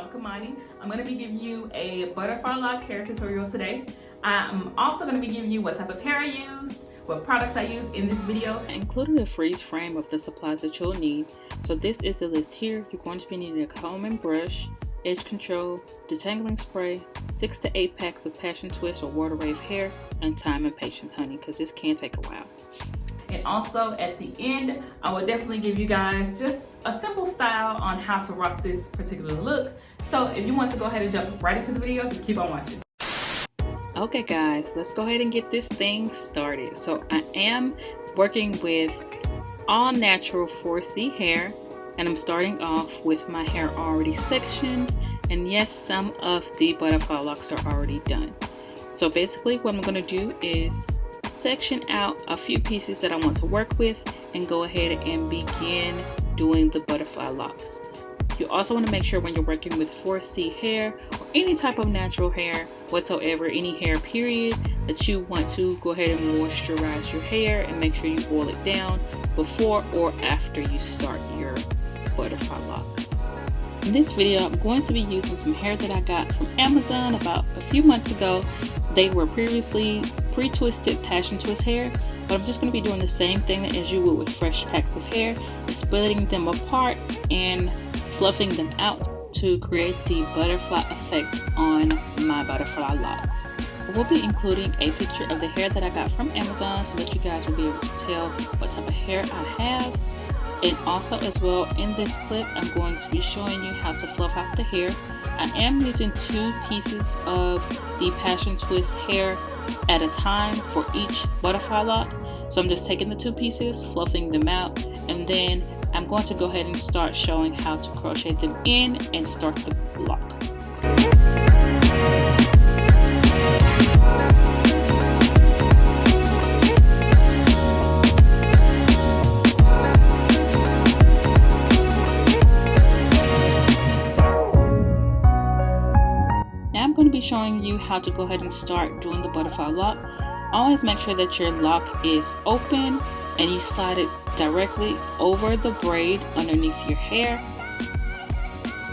I'm Kamani. I'm going to be giving you a Butterfly Loc hair tutorial today. I'm also going to be giving you what type of hair I used, what products I used in this video. I included a freeze frame of the supplies that you'll need. So this is the list here. You're going to be needing a comb and brush, edge control, detangling spray, 6 to 8 packs of passion twist or water wave hair, and time and patience, honey, because this can take a while. And also at the end, I will definitely give you guys just a simple style on how to rock this particular look. So if you want to go ahead and jump right into the video, just keep on watching. Okay guys, let's go ahead and get this thing started. So I am working with all natural 4C hair, and I'm starting off with my hair already sectioned, and yes, some of the butterfly locks are already done. So basically what I'm going to do is section out a few pieces that I want to work with and go ahead and begin doing the butterfly locks. You also want to make sure when you're working with 4C hair or any type of natural hair whatsoever, any hair period, that you want to go ahead and moisturize your hair and make sure you oil it down before or after you start your butterfly locks. In this video, I'm going to be using some hair that I got from Amazon about a few months ago. They were previously pre-twisted passion twist hair, but I'm just going to be doing the same thing as you would with fresh packs of hair, splitting them apart and fluffing them out to create the butterfly effect on my butterfly locks. We'll be including a picture of the hair that I got from Amazon so that you guys will be able to tell what type of hair I have. And also as well, in this clip, I'm going to be showing you how to fluff out the hair. I am using 2 pieces of the passion twist hair at a time for each butterfly lock. So I'm just taking the 2 pieces, fluffing them out, and then I'm going to go ahead and start showing how to crochet them in and start the lock. I'm going to be showing you how to go ahead and start doing the butterfly lock. Always make sure that your lock is open and you slide it directly over the braid underneath your hair.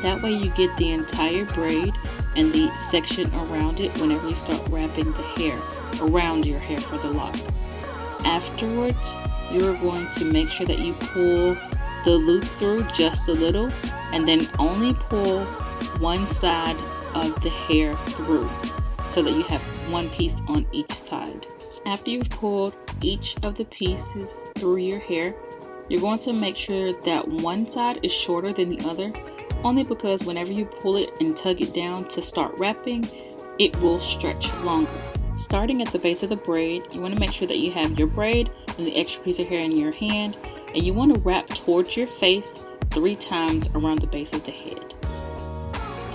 That way you get the entire braid and the section around it whenever you start wrapping the hair around your hair for the lock. Afterwards, you're going to make sure that you pull the loop through just a little and then only pull one side of the hair through so that you have one piece on each side. After you've pulled each of the pieces through your hair, you're going to make sure that one side is shorter than the other, only because whenever you pull it and tug it down to start wrapping, it will stretch longer. Starting at the base of the braid, you want to make sure that you have your braid and the extra piece of hair in your hand, and you want to wrap towards your face 3 times around the base of the head.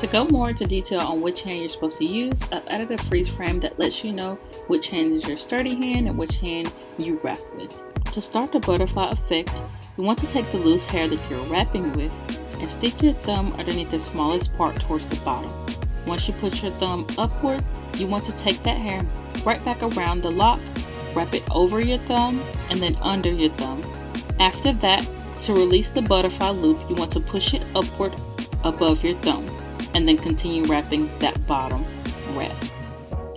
To go more into detail on which hand you're supposed to use, I've added a freeze frame that lets you know which hand is your sturdy hand and which hand you wrap with. To start the butterfly effect, you want to take the loose hair that you're wrapping with and stick your thumb underneath the smallest part towards the bottom. Once you put your thumb upward, you want to take that hair right back around the lock, wrap it over your thumb and then under your thumb. After that, to release the butterfly loop, you want to push it upward above your thumb, and then continue wrapping that bottom wrap.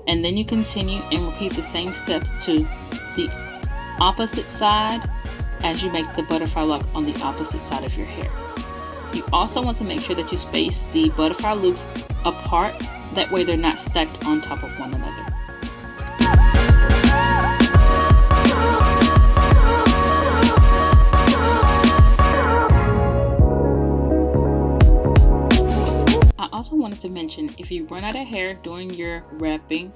And then you continue and repeat the same steps to the opposite side as you make the butterfly lock on the opposite side of your hair. You also want to make sure that you space the butterfly loops apart, that way they're not stacked on top of one another. I also wanted to mention, if you run out of hair during your wrapping,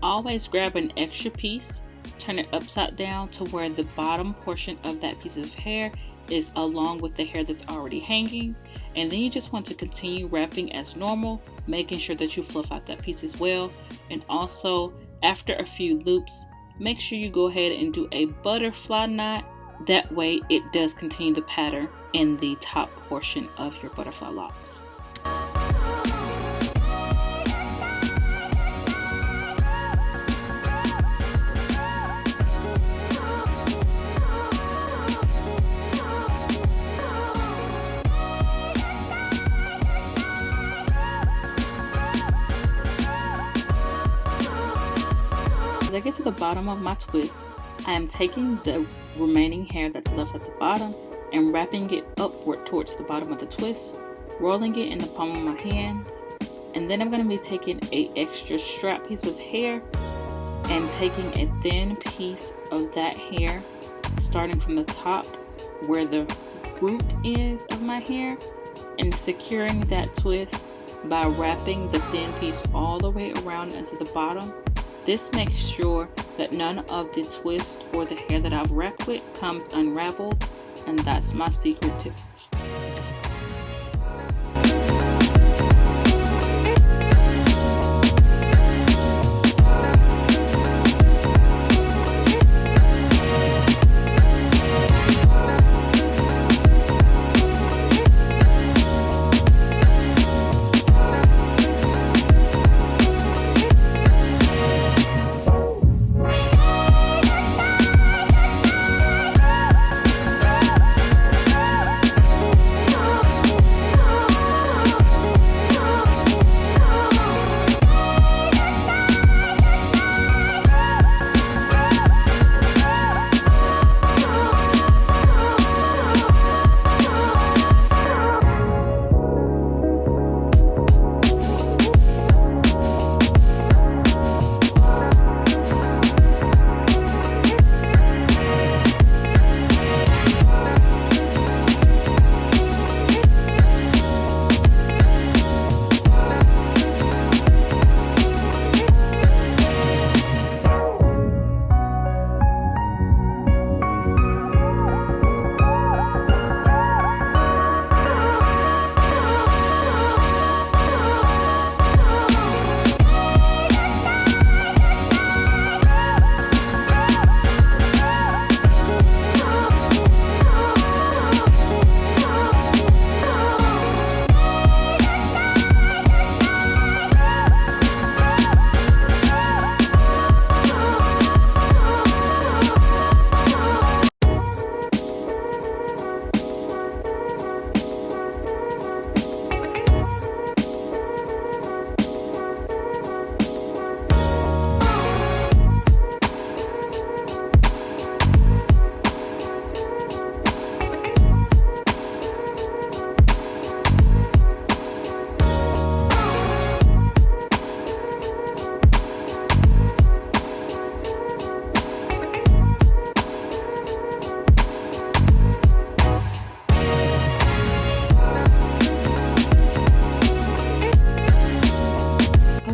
always grab an extra piece, turn it upside down to where the bottom portion of that piece of hair is along with the hair that's already hanging, and then you just want to continue wrapping as normal, making sure that you fluff out that piece as well. And also, after a few loops, make sure you go ahead and do a butterfly knot. That way it does continue the pattern in the top portion of your butterfly lock. As I get to the bottom of my twist, I am taking the remaining hair that's left at the bottom and wrapping it upward towards the bottom of the twist, rolling it in the palm of my hands, and then I'm going to be taking an extra strap piece of hair and taking a thin piece of that hair, starting from the top where the root is of my hair, and securing that twist by wrapping the thin piece all the way around into the bottom. This makes sure that none of the twist or the hair that I've wrapped with comes unraveled, and that's my secret tip.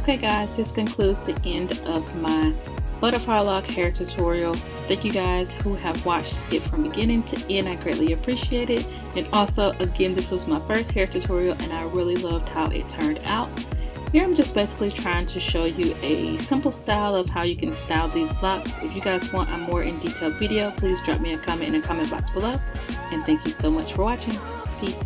Okay guys, this concludes the end of my Butterfly Loc hair tutorial. Thank you guys who have watched it from beginning to end. I greatly appreciate it. And also, again, this was my first hair tutorial and I really loved how it turned out. Here I'm just basically trying to show you a simple style of how you can style these locks. If you guys want a more in-detailed video, please drop me a comment in the comment box below. And thank you so much for watching. Peace.